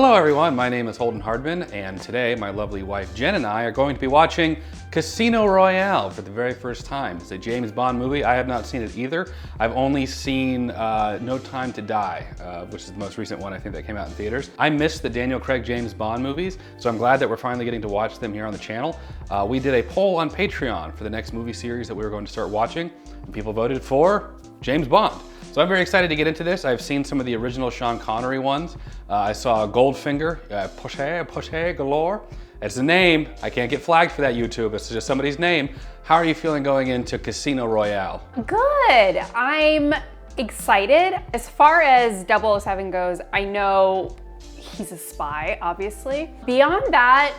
Hello everyone, my name is Holden Hardman, and today my lovely wife Jen and I are going to be watching Casino Royale for the very first time. It's a James Bond movie. I have not seen it either. I've only seen No Time to Die, which is the most recent one I think that came out in theaters. I missed the Daniel Craig James Bond movies, so I'm glad that we're finally getting to watch them here on the channel. We did a poll on Patreon for the next movie series that we were going to start watching, and people voted for James Bond. So I'm very excited to get into this. I've seen some of the original Sean Connery ones. I saw Goldfinger, Poche Galore. It's a name. I can't get flagged for that, YouTube. It's just somebody's name. How are you feeling going into Casino Royale? Good. I'm excited. As far as 007 goes, I know he's a spy, obviously. Beyond that,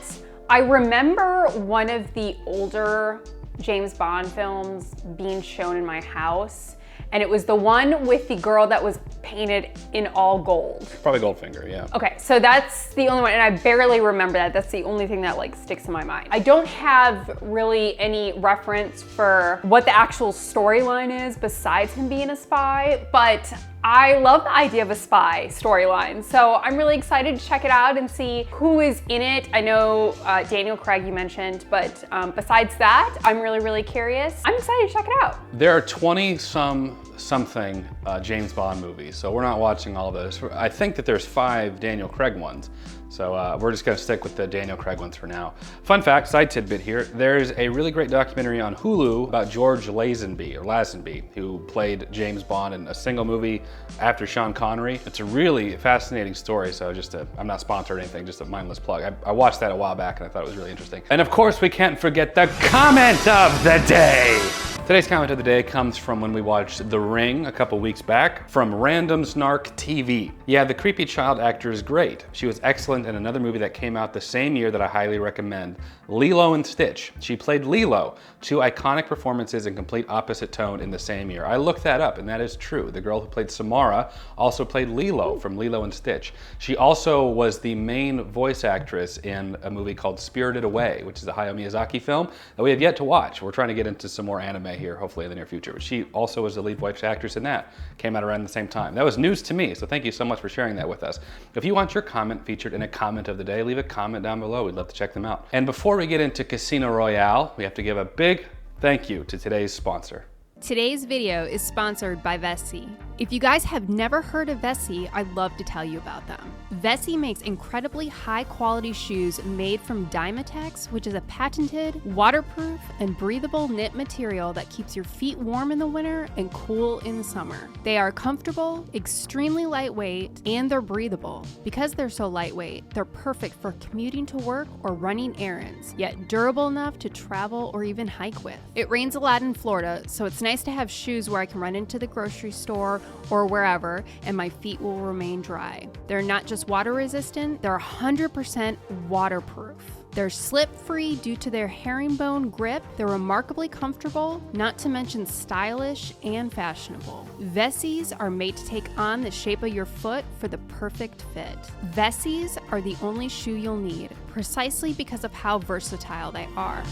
I remember one of the older James Bond films being shown in my house. And it was the one with the girl that was painted in all gold. Probably Goldfinger, yeah. Okay, so that's the only one, and I barely remember that. That's the only thing that like sticks in my mind. I don't have really any reference for what the actual storyline is besides him being a spy, but I love the idea of a spy storyline. So I'm really excited to check it out and see who is in it. I know Daniel Craig you mentioned, but besides that, I'm really curious. I'm excited to check it out. There are 20-something James Bond movies, so we're not watching all those. I think that there's 5 Daniel Craig ones. So we're just gonna stick with the Daniel Craig ones for now. Fun fact, side tidbit here, there's a really great documentary on Hulu about George Lazenby, who played James Bond in a single movie after Sean Connery. It's a really fascinating story, so I'm not sponsored or anything, just a mindless plug. I watched that a while back and I thought it was really interesting. And of course, we can't forget the comment of the day. Today's comment of the day comes from when we watched The Ring a couple weeks back from Random Snark TV. Yeah, the creepy child actor is great. She was excellent in another movie that came out the same year that I highly recommend, Lilo and Stitch. She played Lilo, 2 iconic performances in complete opposite tone in the same year. I looked that up and that is true. The girl who played Samara also played Lilo from Lilo and Stitch. She also was the main voice actress in a movie called Spirited Away, which is a Hayao Miyazaki film that we have yet to watch. We're trying to get into some more anime here, hopefully in the near future. But she also was the lead voice actress in that. Came out around the same time. That was news to me, so thank you so much for sharing that with us. If you want your comment featured in a comment of the day, leave a comment down below. We'd love to check them out. And before we get into Casino Royale, we have to give a big thank you to today's sponsor. Today's video is sponsored by Vessi. If you guys have never heard of Vessi, I'd love to tell you about them. Vessi makes incredibly high quality shoes made from Dymatex, which is a patented, waterproof, and breathable knit material that keeps your feet warm in the winter and cool in the summer. They are comfortable, extremely lightweight, and they're breathable. Because they're so lightweight, they're perfect for commuting to work or running errands, yet durable enough to travel or even hike with. It rains a lot in Florida, so it's nice to have shoes where I can run into the grocery store or wherever and my feet will remain dry. They're not just water resistant, they're 100% waterproof. They're slip-free due to their herringbone grip. They're remarkably comfortable, not to mention stylish and fashionable. Vessis are made to take on the shape of your foot for the perfect fit. Vessis are the only shoe you'll need, precisely because of how versatile they are.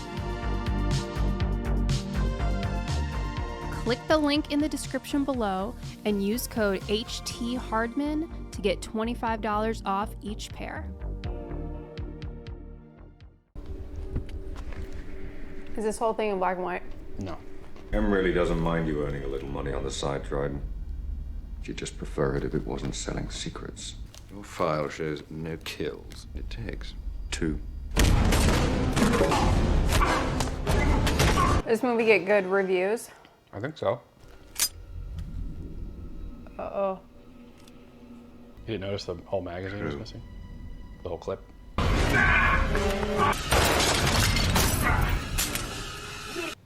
Click the link in the description below and use code HTHardman to get $25 off each pair. Is this whole thing in black and white? No. Em really doesn't mind you earning a little money on the side, Dryden. She'd just prefer it if it wasn't selling secrets. Your file shows no kills. It takes 2. This movie get good reviews? I think so. Uh-oh. You didn't notice the whole magazine was missing? The whole clip? The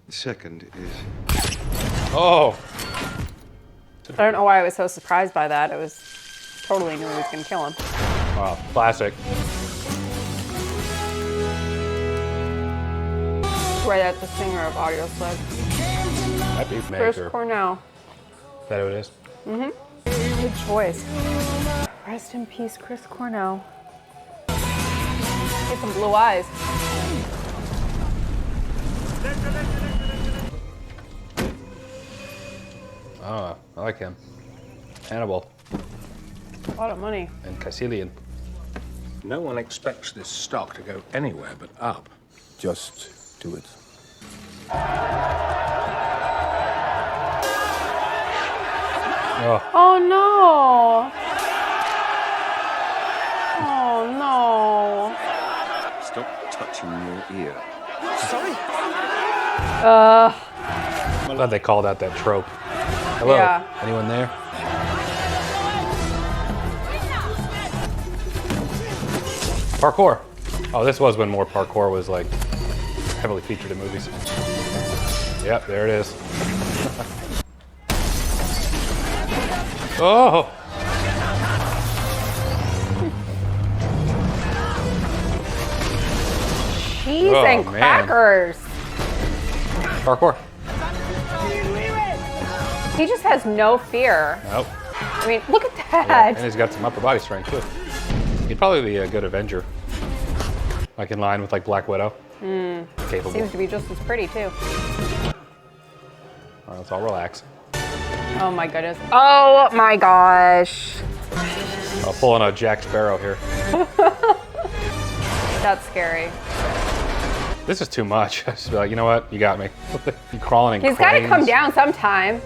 second is... Oh! I don't know why I was so surprised by that. I was totally knew he was gonna kill him. Wow, classic. Right at the singer of Audio Slug. That beat Chris maker. Cornell. Is that who it is? Mm-hmm. Good choice. Rest in peace, Chris Cornell. Get some blue eyes. Oh, I like him. Hannibal. A lot of money. And Caecilian. No one expects this stock to go anywhere but up. Just do it. Oh no! Oh no! Stop touching your ear. I'm glad they called out that trope. Hello? Yeah. Anyone there? Parkour. Oh, this was when more parkour was like heavily featured in movies. Yep, there it is. Oh! Cheese Oh, and man. crackers. Parkour. He just has no fear. Nope. I mean, look at Yeah, that. and he's got some upper body strength too. He'd probably be a good Avenger. Like in line with like Black Widow. Capable. Seems to be just as pretty too. All right, let's all relax. Oh my goodness. Oh my gosh. I'll pull on a Jack Sparrow here. That's scary. This is too much. I just be like, you know what? You got me. You crawling in He's got to cranes. come down sometime.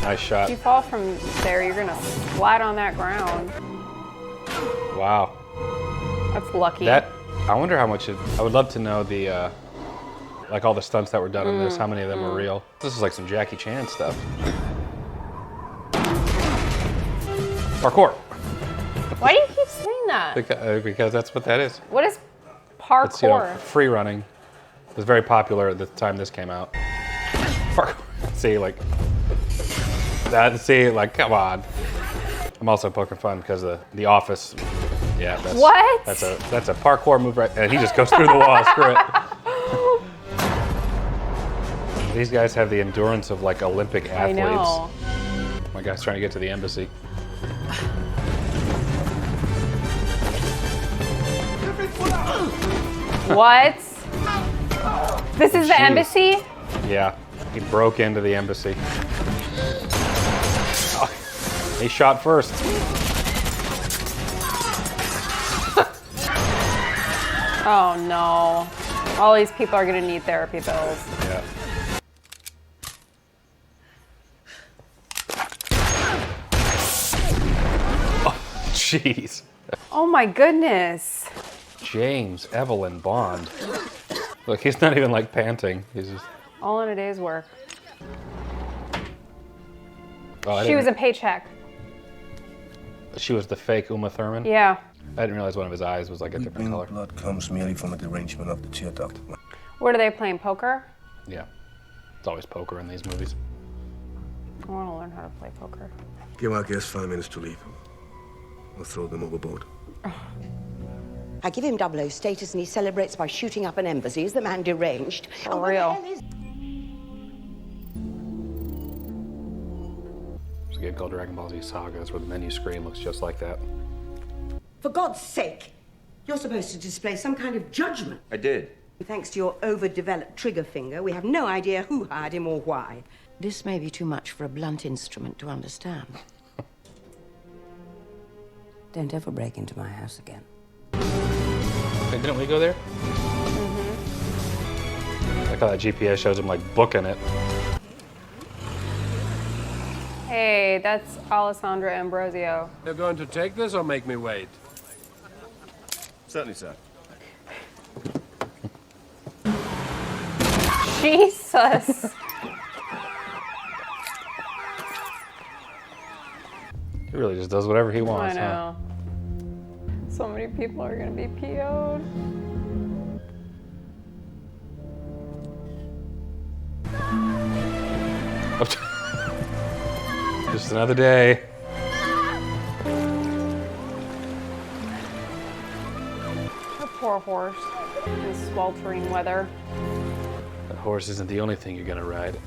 Nice shot. If you fall from there, you're gonna slide on that ground. Wow. That's lucky. That, I wonder how much I would love to know the, like all the stunts that were done in this, how many of them were real. This is like some Jackie Chan stuff. Parkour. Why do you keep saying that? Because that's what that is. What is parkour? It's, you know, free running. It was very popular at the time this came out. Parkour. See, like, that, see, like, come on. I'm also poking fun because The Office. Yeah, that's What? That's a parkour move, right? And he just goes through the wall. Screw it. These guys have the endurance of like Olympic athletes. I know. My guy's trying to get to the embassy. What? This is the Jeez. embassy? Yeah, he broke into the embassy. Oh, he shot first. Oh no. All these people are gonna need therapy bills. Yeah. Oh, jeez. Oh my goodness. James Evelyn Bond. Look, he's not even like panting. He's just. All in a day's work. Oh, I She didn't- was a paycheck. She was the fake Uma Thurman? Yeah. I didn't realize one of his eyes was like a different color. Blood comes merely from a derangement of the tear duct. What are they playing, poker? Yeah. It's always poker in these movies. I want to learn how to play poker. Give our guests 5 minutes to leave. We'll throw them overboard. I give him 00 status and he celebrates by shooting up an embassy. Is the man deranged? For And what the real. hell is- There's a game called Dragon Ball Z Saga. That's where the menu screen looks just like that. For God's sake, you're supposed to display some kind of judgment. I did. Thanks to your overdeveloped trigger finger, we have no idea who hired him or why. This may be too much for a blunt instrument to understand. Don't ever break into my house again. Hey, didn't we go there? Like how that GPS shows him like booking it. Hey, that's Alessandra Ambrosio. You're going to take this or make me wait? Certainly, sir. Jesus. He really just does whatever he I wants, huh? know. So many people are gonna be PO'd. Just another day. A poor horse in sweltering weather. That horse isn't the only thing you're gonna ride.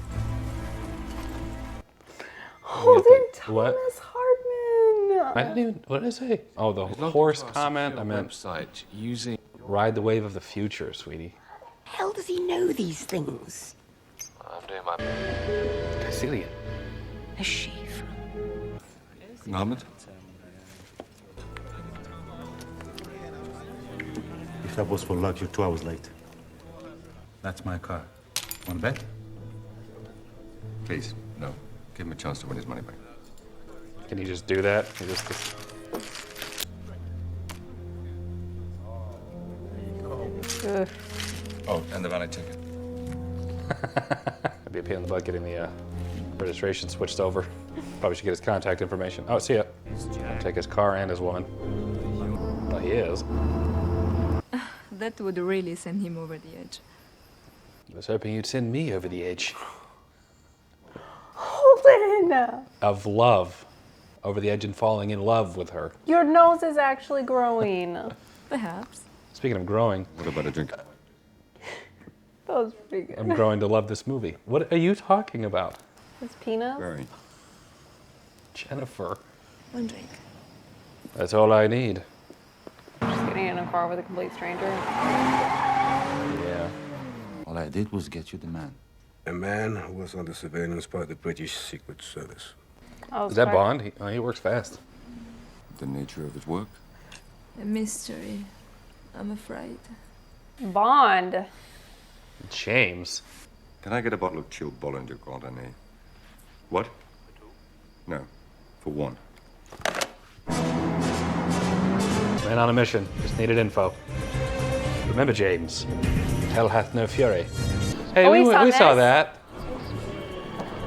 Holden What? Thomas Hardman. I didn't even. What did I say? Oh, the horse comment. I meant Website using. ride the wave of the future, sweetie. How does he know these things? I'm doing my. Casilian. a chiffre. Hardman? If that was for luck, you're 2 hours late. That's my car. Want to bet? Please, no. Give him a chance to win his money back. Can you just do that? You just... Ugh. Oh, and the valet ticket. It'd be a pain in the butt getting the registration switched over. Probably should get his contact information. Oh, see ya. Take his car and his woman. Well, he is. That would really send him over the edge. I was hoping you'd send me over the edge. Holden! Of love. Over the edge and falling in love with her. Your nose is actually growing. Perhaps. Speaking of growing, What about a drink? That was pretty good. I'm growing to love this movie. What are you talking about? It's peanuts? Very. Jennifer. One drink. That's all I need. Just getting in a car with a complete stranger. Yeah. All I did was get you the man. A man who was under surveillance by the British Secret Service. Is that Bond? He works fast. The nature of his work? A mystery, I'm afraid. Bond. James. Can I get a bottle of chilled Bollinger Grandonnay? What? No, for one. Man on a mission. Just needed info. Remember, James. Hell hath no fury. Hey, Oh, we we saw this? that.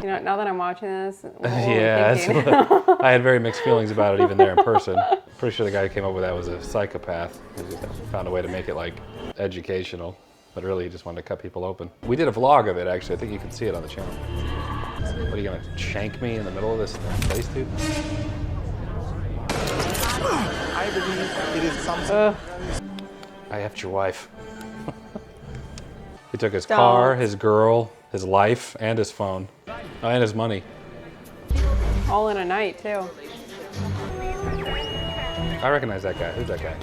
You know, now that I'm watching this, what Yeah, thinking? I had very mixed feelings about it even there in person. Pretty sure the guy who came up with that was a psychopath. He just found a way to make it like educational, but really he just wanted to cut people open. We did a vlog of it actually. I think you can see it on the channel. What are you gonna shank me in the middle of this place, dude? I believe it is something. I effed your wife. He took his car, his girl, his life, and his phone. Oh, and his money. All in a night, too. I recognize that guy. Who's that guy?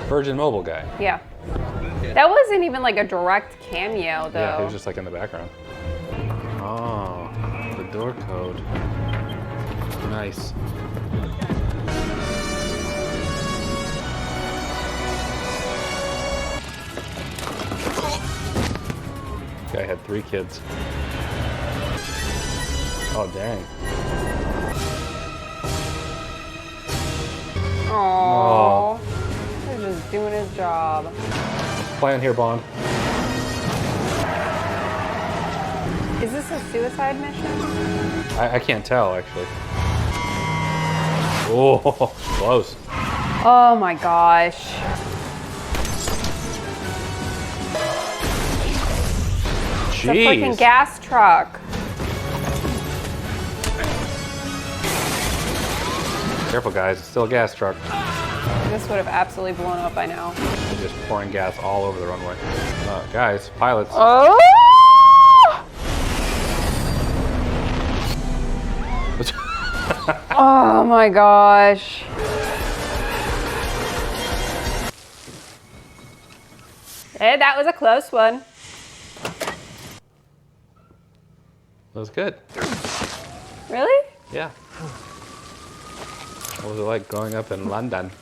Virgin Mobile guy. Yeah. That wasn't even like a direct cameo, though. Yeah, he was just like in the background. Oh, the door code. Nice. Guy had 3 kids. Oh, dang. Aww. He's just doing his job. What's the plan here, Bond? Is this a suicide mission? I can't tell, actually. Oh, close. Oh my gosh. It's a freaking gas truck. Careful, guys. It's still a gas truck. This would have absolutely blown up by now. They're just pouring gas all over the runway. Guys, pilots. Oh! Oh my gosh. Hey, that was a close one. That was good. Really? Yeah. What was it like growing up in London?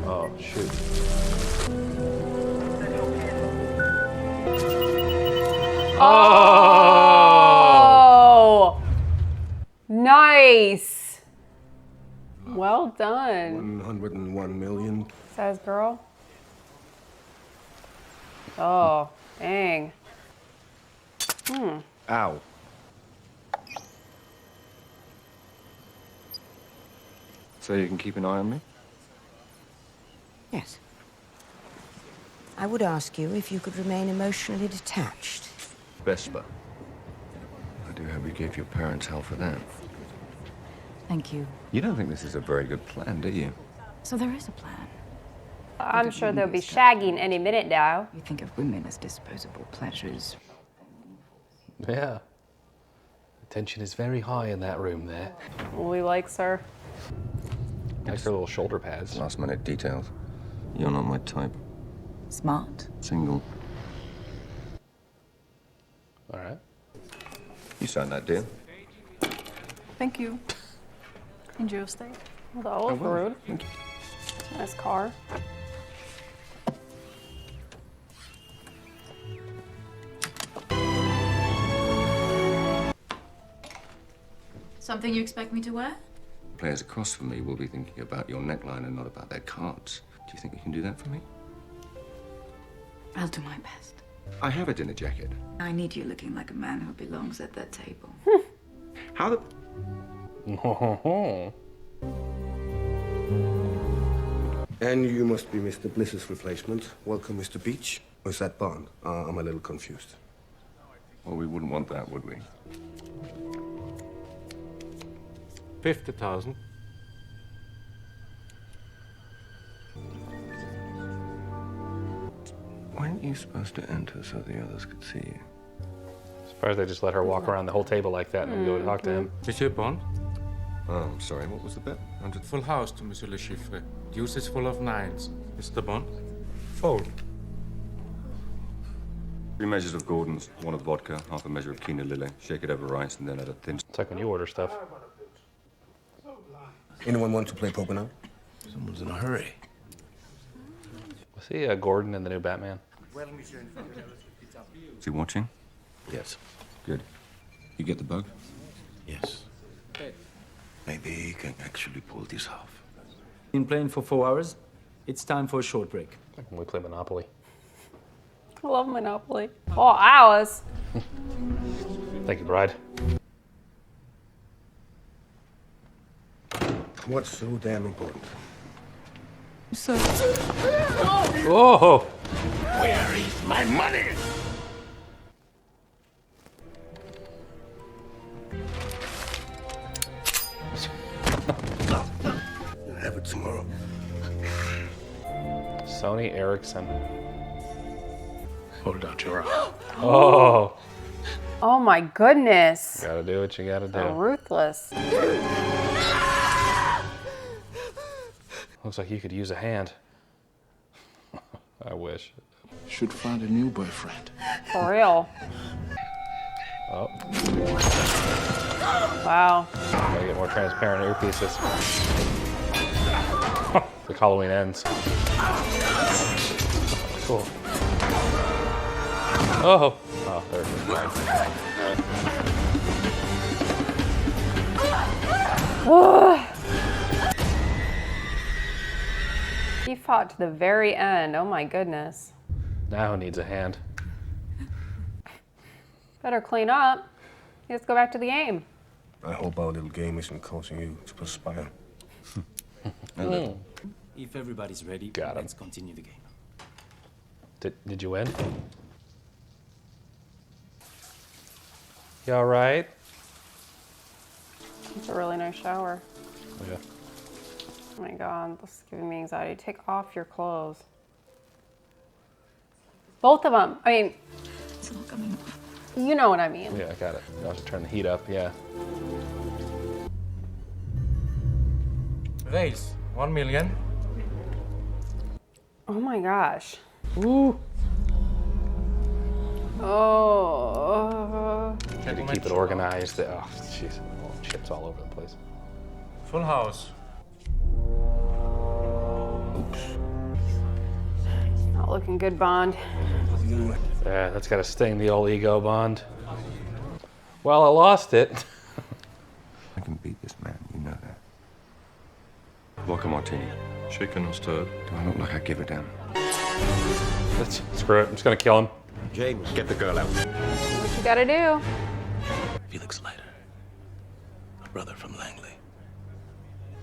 Oh, shoot. Oh! Nice. Well done. 101 million. Says girl. Oh, dang. Ow. So you can keep an eye on me? Yes. I would ask you if you could remain emotionally detached. Vesper. I do hope you gave your parents hell for that. Thank you. You don't think this is a very good plan, do you? So there is a plan. I'm sure they'll be shagging any minute now. You think of women as disposable pleasures. Yeah. The tension is very high in that room there. We like her. Like her little shoulder pads. Last minute details. You're not my type. Smart. Single. All right. You signed that deal. Thank you. Enjoy your stay. That was rude. Nice car. Something you expect me to wear? Players across from me will be thinking about your neckline and not about their cards. Do you think you can do that for me? I'll do my best. I have a dinner jacket. I need you looking like a man who belongs at that table. How the... And you must be Mr. Bliss's replacement. Welcome, Mr. Beach. Or is that Bond? I'm a little confused. Well, we wouldn't want that, would we? 50,000. Weren't you supposed to enter so the others could see you? Surprised they just let her walk around the whole table like that and then go talk to him. Monsieur Bond? Oh, I'm sorry, what was the bet? 100... Full house to Monsieur Le Chiffre. Deuce is full of nines. Mr. Bond? Fold. 3 measures of Gordon's, 1 of vodka, half a measure of quinoa lily, shake it over rice, and then add a thin... It's like when you order stuff. Anyone want to play poker now? Someone's in a hurry. Was he Gordon in the new Batman? Is he watching? Yes. Good. You get the bug? Yes. Maybe he can actually pull this off. Been playing for 4 hours. It's time for a short break. Like when we play Monopoly. I love Monopoly. 4 hours. Thank you, bride. What's so damn important? So, Oh! Where is my money? You'll have it tomorrow. Sony Ericsson. Hold out your arm. Oh! Oh my goodness. Gotta do what you gotta do. Ruthless. Looks like you could use a hand. I wish. Should find a new boyfriend. For real. Oh, Wow. gotta get more transparent earpieces. The Halloween ends. Cool. Oh! Oh, there it is. He fought to the very end. Oh my goodness. Now who needs a hand? Better clean up. Let's go back to the game. I hope our little game isn't causing you to perspire. If everybody's ready, Got him. let's continue the game. Did you win? You all right? It's a really nice shower. Yeah. Oh my God, this is giving me anxiety. Take off your clothes. Both of them. I mean, it's not coming off. You know what I mean. Yeah, I got it. I'll have to turn the heat up, yeah. Raise 1 million. Oh my gosh. Ooh. Oh. Had to keep it organized. Oh, jeez. Chips all over the place. Full house. Not looking good, Bond. Yeah, that's gotta sting the old ego, Bond. Well, I lost it. I can beat this man, you know that. Vodka martini. Shaken or stirred? Do I look like I give a damn? Screw it. I'm just gonna kill him. James, get the girl out. What you gotta do? Felix Leiter, a brother from Langley.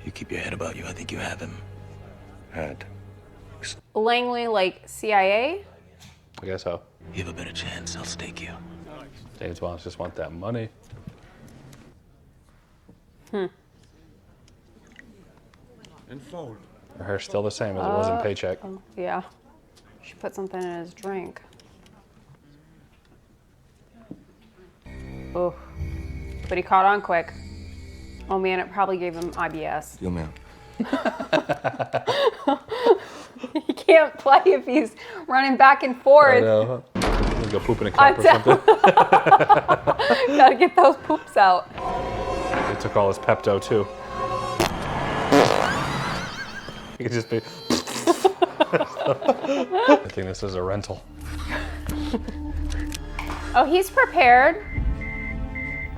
You keep your head about you, I think you have him. Had. Langley, like CIA? I guess so. You have a better chance, I'll stake you. James Bonds just want that money. Hmm. And fold. Her hair's still the same as it was in Paycheck. Yeah. She put something in his drink. Oh. But he caught on quick. Oh man, it probably gave him IBS. Deal me out. He can't play if he's running back and forth. I know. We'll go poop in a cup or something. Gotta get those poops out. They took all his Pepto too. He could just be. I think this is a rental. Oh, he's prepared.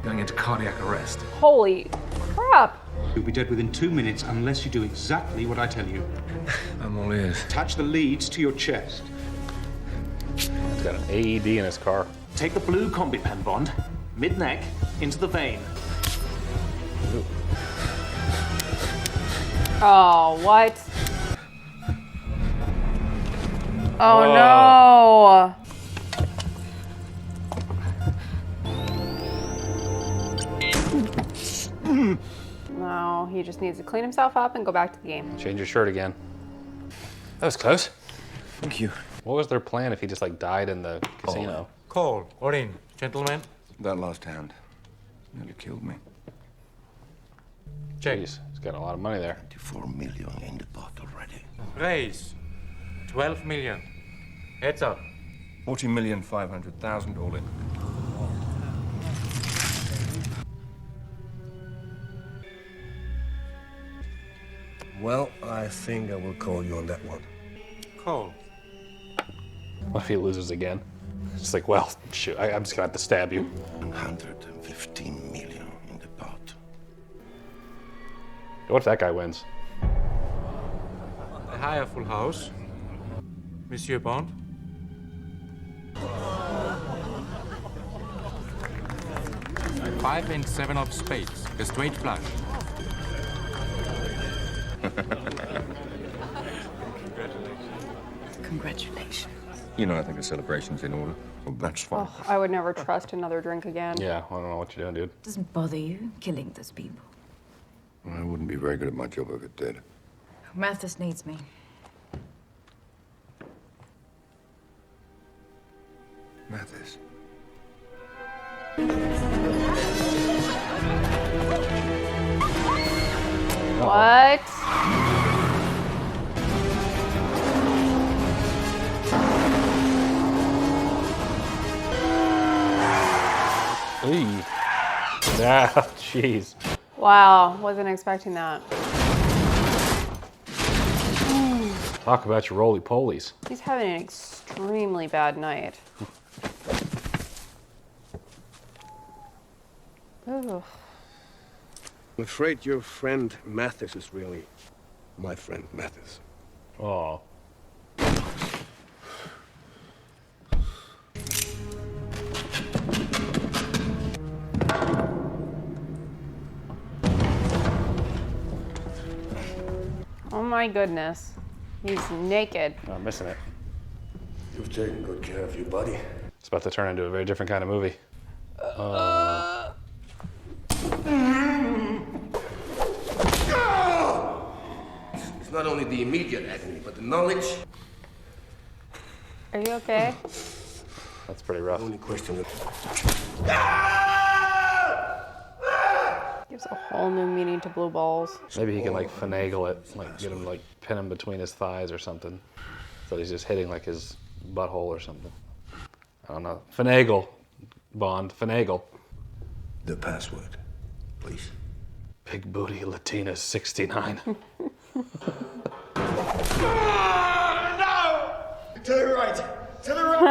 Going into cardiac arrest. Holy crap. You'll be dead within 2 minutes unless you do exactly what I tell you. I'm all ears. Touch the leads to your chest. He's got an AED in his car. Take the blue combi pen, Bond. Mid-neck, into the vein. Oh, what? Oh, no. No, he just needs to clean himself up and go back to the game. Change your shirt again. That was close. Thank you. What was their plan if he just like died in the casino? Call or in, gentlemen. That last hand nearly killed me. Check. Jeez, he's got a lot of money there. 24 million in the pot already. Raise. 12 million. Heads up. 40,500,000 all in. Well, I think I will call you on that one. Call. What if he loses again? It's like, well, shoot, I'm just gonna have to stab you. 115 million in the pot. What if that guy wins? A higher full house. Monsieur Bond. Five and 7 of spades. A straight flush. Congratulations. You know, I think a celebration's in order. Well, that's fine. Oh, I would never trust another drink again. Yeah, I don't know what you're doing, dude. Doesn't bother you killing those people. I wouldn't be very good at my job if it did. Mathis needs me. Mathis. What? Eee. Ah, jeez. Wow, wasn't expecting that. Talk about your roly-polies. He's having an extremely bad night. Ooh. I'm afraid your friend Mathis is really my friend Mathis. Oh. Oh my goodness. He's naked. I'm missing it. You've taken good care of you, buddy. It's about to turn into a very different kind of movie. It's not only the immediate agony, but the knowledge. Are you okay? That's pretty rough. Only question. Gives a whole new meaning to blue balls. Maybe he can like finagle it, like get him like pin him between his thighs or something. So he's just hitting like his butthole or something. I don't know. Finagle, Bond, finagle. The password, please. Big booty Latina 69. To the right. To the right.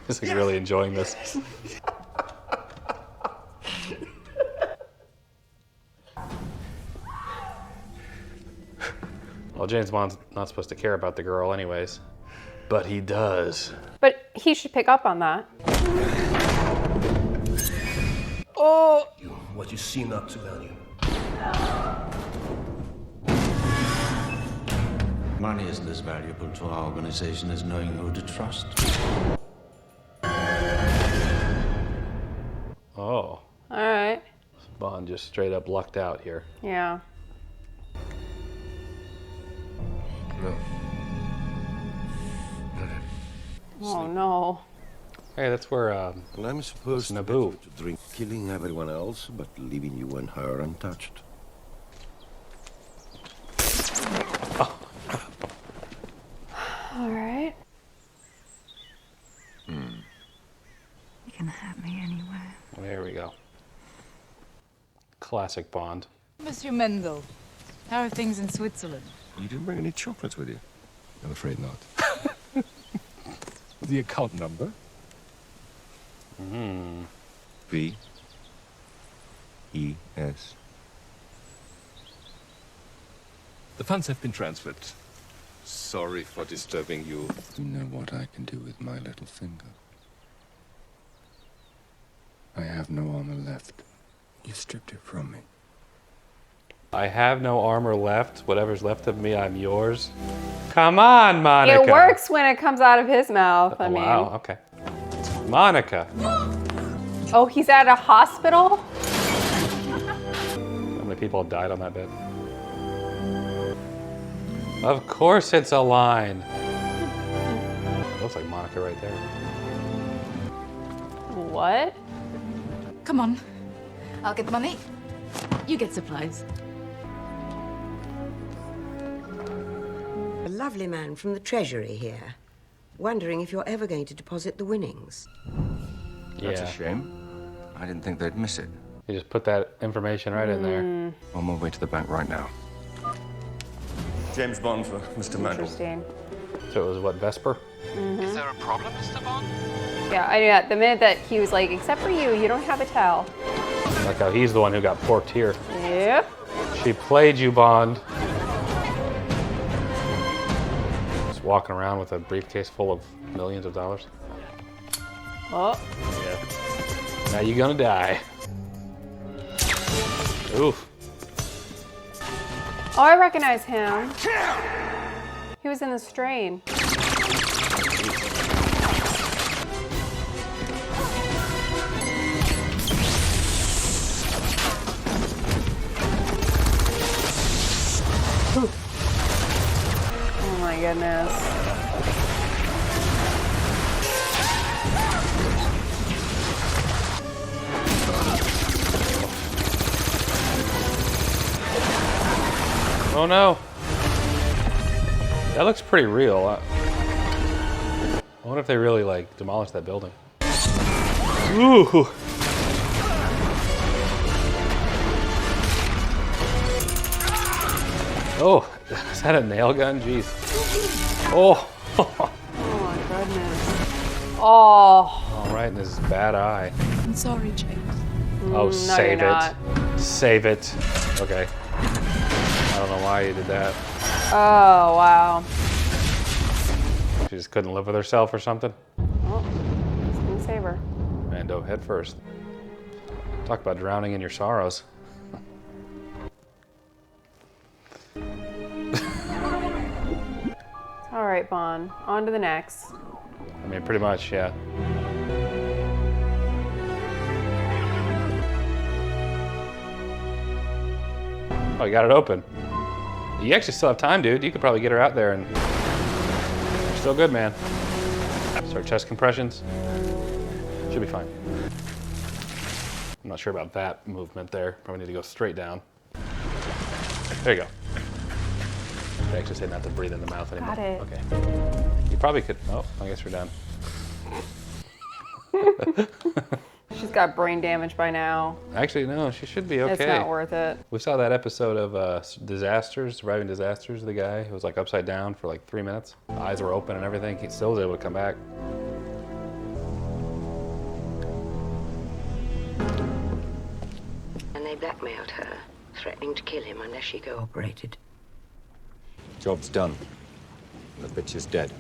He's like really enjoying this. Well, James Bond's not supposed to care about the girl anyways, but he does. But he should pick up on that. Oh! What you see not to value. Money is less valuable to our organization as knowing who to trust. Oh. All right. Bond just straight up lucked out here. Yeah. No. Oh no. Hey, that's where Well, I'm supposed to Naboo. get you to drink, killing everyone else, but leaving you and her untouched. All right. You can have me anywhere. There we go. Classic Bond. Monsieur Mendel, how are things in Switzerland? You didn't bring any chocolates with you? I'm afraid not. The account number? V. E. S. The funds have been transferred. Sorry for disturbing you. You know what I can do with my little finger? I have no armor left. You stripped it from me. I have no armor left. Whatever's left of me, I'm yours. Come on, Monica. It works when it comes out of his mouth. I mean. Wow, okay. Monica. Oh, he's at a hospital? How many people have died on that bed? Of course it's a line. Looks like Monica right there. What? Come on. I'll get the money. You get supplies. A lovely man from the Treasury here. Wondering if you're ever going to deposit the winnings. That's a shame. I didn't think they'd miss it. You just put that information right in there. On my way to the bank right now. James Bond for Mr. Mandel. Interesting. So it was what, Vesper? Is there a problem, Mr. Bond? Yeah, I knew that. The minute that he was like, except for you, you don't have a towel. Like how he's the one who got porked here. Yep. She played you, Bond. Just walking around with a briefcase full of millions of dollars. Oh. Yeah. Now you're gonna die. Oof. Oh, I recognize him. He was in The Strain. Oh my goodness. Oh no. That looks pretty real. I wonder if they really like demolished that building. Ooh. Oh, is that a nail gun? Jeez. Oh. Oh my goodness. Oh. All right, and this bad eye. I'm sorry, James. Oh, No, save you're it. not. Save it. Okay. I don't know why you did that. Oh, wow. She just couldn't live with herself or something. Oh, just gonna save her. Mando head first. Talk about drowning in your sorrows. All right, Bond. On to the next. I mean, pretty much, yeah. Oh, you got it open. You actually still have time, dude. You could probably get her out there and you're still good, man. Start chest compressions. Should be fine. I'm not sure about that movement there. Probably need to go straight down. There you go. They actually say not to breathe in the mouth anymore. Got it. Okay. You probably could. Oh, I guess we're done. She's got brain damage by now. Actually, no, she should be okay. It's not worth it. We saw that episode of Surviving Disasters, the guy who was like upside down for like 3 minutes. Eyes were open and everything. He still was able to come back. And they blackmailed her, threatening to kill him unless she cooperated. Job's done. The bitch is dead.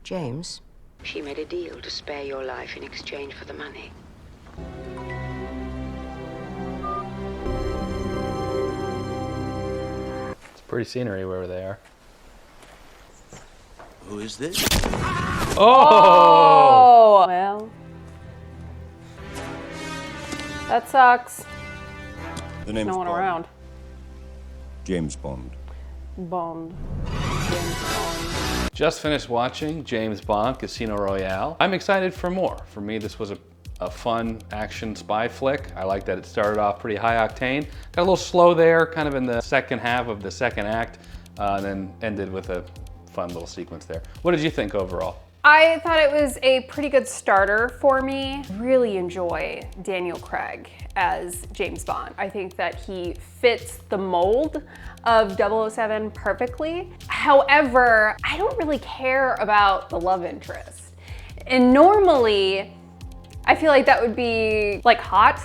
James, she made a deal to spare your life in exchange for the money. It's pretty scenery wherever they are. Who is this? Oh! Well. That sucks. The name's No one Bond. around. James Bond. Bond. James Bond. Just finished watching James Bond, Casino Royale. I'm excited for more. For me, this was a fun action spy flick. I like that it started off pretty high octane. Got a little slow there, kind of in the second half of the second act, and then ended with a fun little sequence there. What did you think overall? I thought it was a pretty good starter for me. Really enjoy Daniel Craig as James Bond. I think that he fits the mold of 007 perfectly. However, I don't really care about the love interest. And normally, I feel like that would be like hot,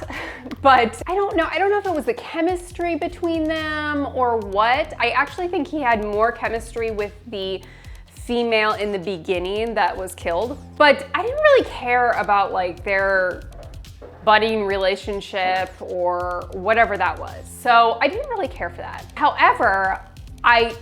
but I don't know. I don't know if it was the chemistry between them or what. I actually think he had more chemistry with the female in the beginning that was killed, but I didn't really care about like their budding relationship or whatever that was. So I didn't really care for that. However, I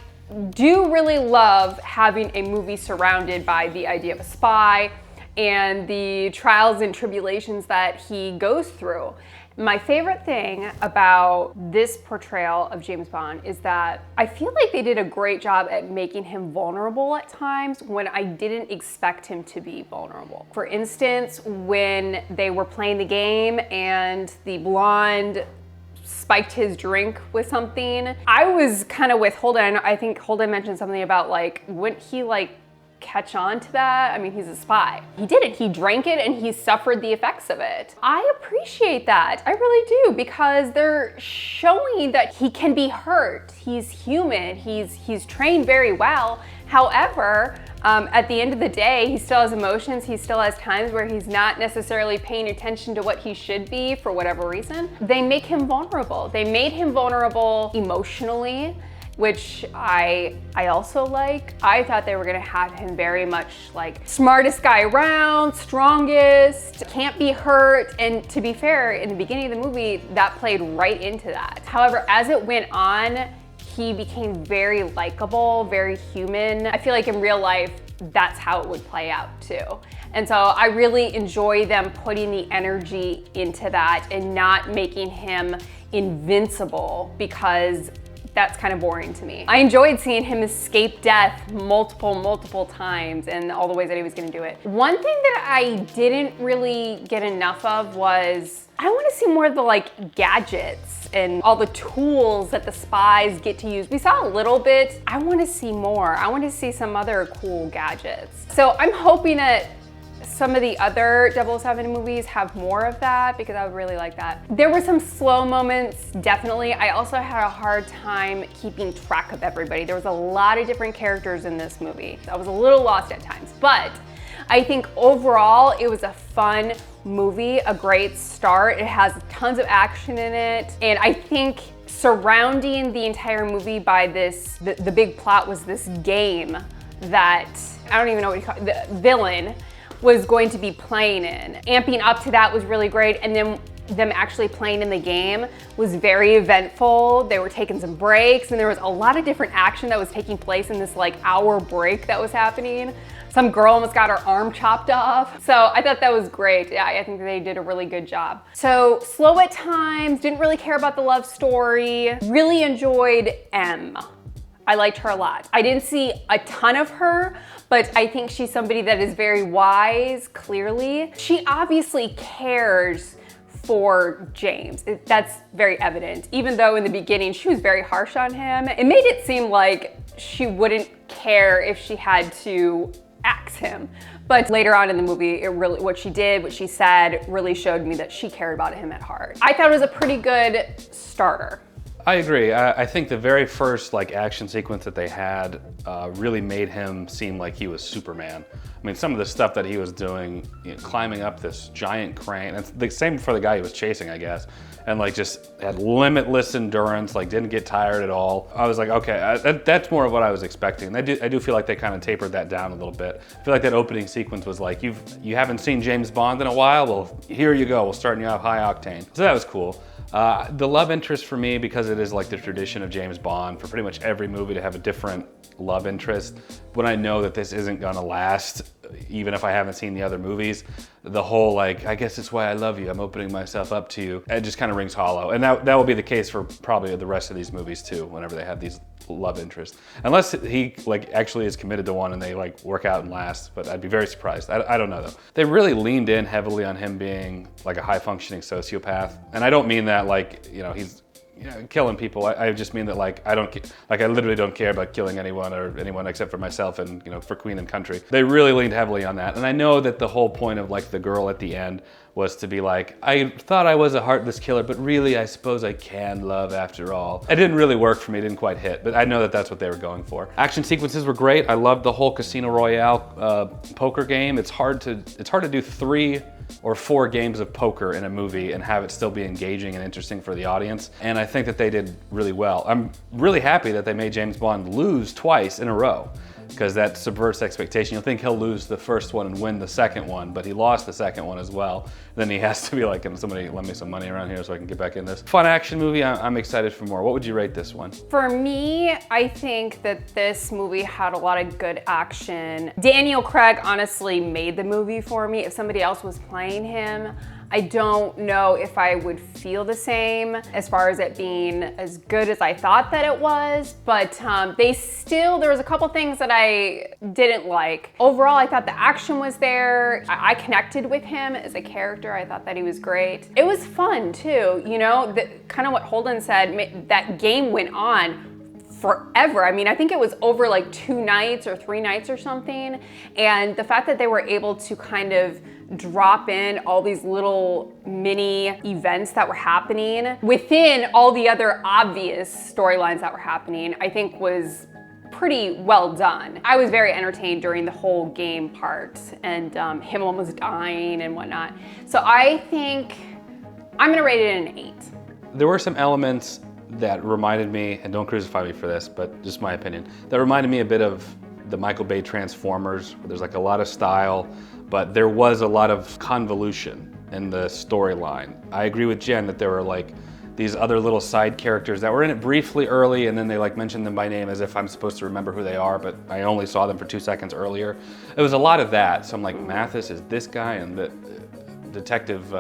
do really love having a movie surrounded by the idea of a spy and the trials and tribulations that he goes through. My favorite thing about this portrayal of James Bond is that I feel like they did a great job at making him vulnerable at times when I didn't expect him to be vulnerable. For instance, when they were playing the game and the blonde spiked his drink with something, I was kind of with Holden. I think Holden mentioned something about like, wouldn't he like catch on to that? I mean, he's a spy. He didn't. He drank it and he suffered the effects of it. I appreciate that. I really do, because they're showing that he can be hurt. He's human. He's trained very well. However, at the end of the day, he still has emotions. He still has times where he's not necessarily paying attention to what he should be for whatever reason. They make him vulnerable. They made him vulnerable emotionally, which I also like. I thought they were gonna have him very much like smartest guy around, strongest, can't be hurt. And to be fair, in the beginning of the movie, that played right into that. However, as it went on, he became very likable, very human. I feel like in real life, that's how it would play out too. And so I really enjoy them putting the energy into that and not making him invincible, because that's kind of boring to me. I enjoyed seeing him escape death multiple times and all the ways that he was gonna do it. One thing that I didn't really get enough of was, I wanna see more of the like gadgets and all the tools that the spies get to use. We saw a little bit. I wanna see more. I wanna see some other cool gadgets. So I'm hoping that some of the other 007 movies have more of that, because I would really like that. There were some slow moments, definitely. I also had a hard time keeping track of everybody. There was a lot of different characters in this movie. I was a little lost at times, but I think overall it was a fun movie, a great start. It has tons of action in it, and I think surrounding the entire movie by this, the big plot was this game that, I don't even know what you call it, the villain was going to be playing in. Amping up to that was really great, and then them actually playing in the game was very eventful. They were taking some breaks, and there was a lot of different action that was taking place in this like hour break that was happening. Some girl almost got her arm chopped off. So I thought that was great. Yeah, I think they did a really good job. So slow at times, didn't really care about the love story. Really enjoyed M. I liked her a lot. I didn't see a ton of her, but I think she's somebody that is very wise, clearly. She obviously cares for James. That's very evident. Even though in the beginning she was very harsh on him, it made it seem like she wouldn't care if she had to axe him. But later on in the movie, what she did, what she said, really showed me that she cared about him at heart. I thought it was a pretty good starter. I agree. I think the very first like action sequence that they had really made him seem like he was Superman. I mean, some of the stuff that he was doing, you know, climbing up this giant crane, and the same for the guy he was chasing, I guess, and like just had limitless endurance, like didn't get tired at all. I was like, okay, that's more of what I was expecting. I do feel like they kind of tapered that down a little bit. I feel like that opening sequence was like, you haven't seen James Bond in a while? Well, here you go. We'll start you off high octane. So that was cool. The love interest for me, because it is like the tradition of James Bond for pretty much every movie to have a different love interest, when I know that this isn't gonna last, even if I haven't seen the other movies, the whole like, I guess it's why I love you, I'm opening myself up to you, it just kind of rings hollow. And that will be the case for probably the rest of these movies too, whenever they have these love interests. Unless he like actually is committed to one and they like work out and last, but I'd be very surprised. I don't know though. They really leaned in heavily on him being like a high functioning sociopath. And I don't mean that like, you know, he's killing people. I just mean that like I literally don't care about killing anyone or anyone except for myself and for Queen and Country. They really leaned heavily on that, and I know that the whole point of like the girl at the end was to be like, I thought I was a heartless killer, but really I suppose I can love after all. It didn't really work for me, it didn't quite hit, but I know that that's what they were going for. Action sequences were great. I loved the whole Casino Royale poker game. It's hard to do 3 or 4 games of poker in a movie and have it still be engaging and interesting for the audience. And I think that they did really well. I'm really happy that they made James Bond lose twice in a row, because that subverts expectation. You'll think he'll lose the first one and win the second one, but he lost the second one as well. Then he has to be like, can somebody lend me some money around here so I can get back in this? Fun action movie, I'm excited for more. What would you rate this one? For me, I think that this movie had a lot of good action. Daniel Craig honestly made the movie for me. If somebody else was playing him, I don't know if I would feel the same as far as it being as good as I thought that it was, but there was a couple things that I didn't like. Overall, I thought the action was there. I connected with him as a character. I thought that he was great. It was fun too, kind of what Holden said, that game went on forever. I mean, I think it was over like 2 nights or 3 nights or something. And the fact that they were able to kind of drop in all these little mini events that were happening within all the other obvious storylines that were happening, I think was pretty well done. I was very entertained during the whole game part and him almost dying and whatnot. So I think I'm gonna rate it an 8. There were some elements that reminded me, and don't crucify me for this, but just my opinion, that reminded me a bit of the Michael Bay Transformers, where there's like a lot of style, but there was a lot of convolution in the storyline. I agree with Jen that there were like these other little side characters that were in it briefly early, and then they like mentioned them by name as if I'm supposed to remember who they are, but I only saw them for 2 seconds earlier. It was a lot of that. So I'm like, Mathis is this guy, and the Detective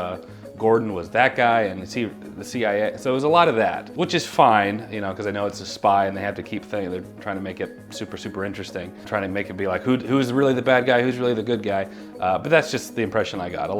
Gordon was that guy, and the CIA. So it was a lot of that, which is fine, because I know it's a spy and they have to keep they're trying to make it super, super interesting. Trying to make it be like, who's really the bad guy, who's really the good guy. But that's just the impression I got.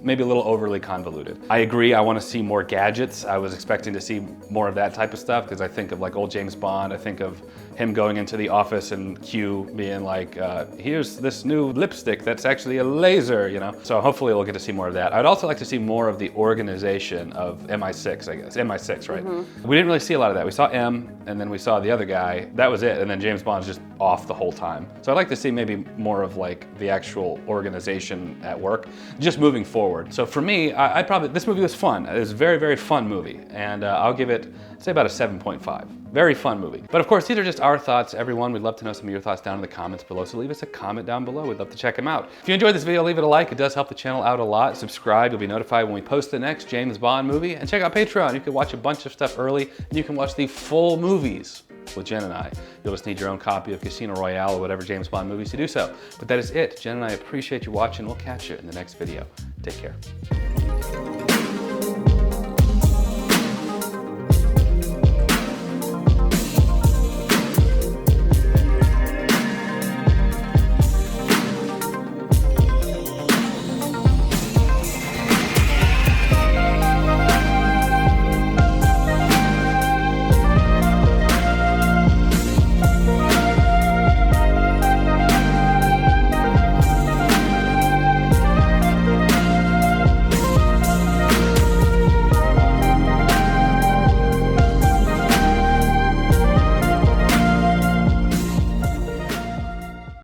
Maybe a little overly convoluted. I agree, I want to see more gadgets. I was expecting to see more of that type of stuff, because I think of like old James Bond. I think of him going into the office and Q being like, here's this new lipstick that's actually a laser, So hopefully we'll get to see more of that. I'd also like to see more of the organization of MI6, I guess. MI6, right? Mm-hmm. We didn't really see a lot of that. We saw M, and then we saw the other guy. That was it, and then James Bond's just off the whole time. So I'd like to see maybe more of like the actual organization at work, just moving forward. So for me, this movie was fun. It was a very, very fun movie, and I'll give it, say about a 7.5. Very fun movie. But of course, these are just our thoughts, everyone. We'd love to know some of your thoughts down in the comments below, so leave us a comment down below. We'd love to check them out. If you enjoyed this video, leave it a like. It does help the channel out a lot. Subscribe, you'll be notified when we post the next James Bond movie. And check out Patreon. You can watch a bunch of stuff early, and you can watch the full movies with Jen and I. You'll just need your own copy of Casino Royale or whatever James Bond movies to do so. But that is it. Jen and I appreciate you watching. We'll catch you in the next video. Take care.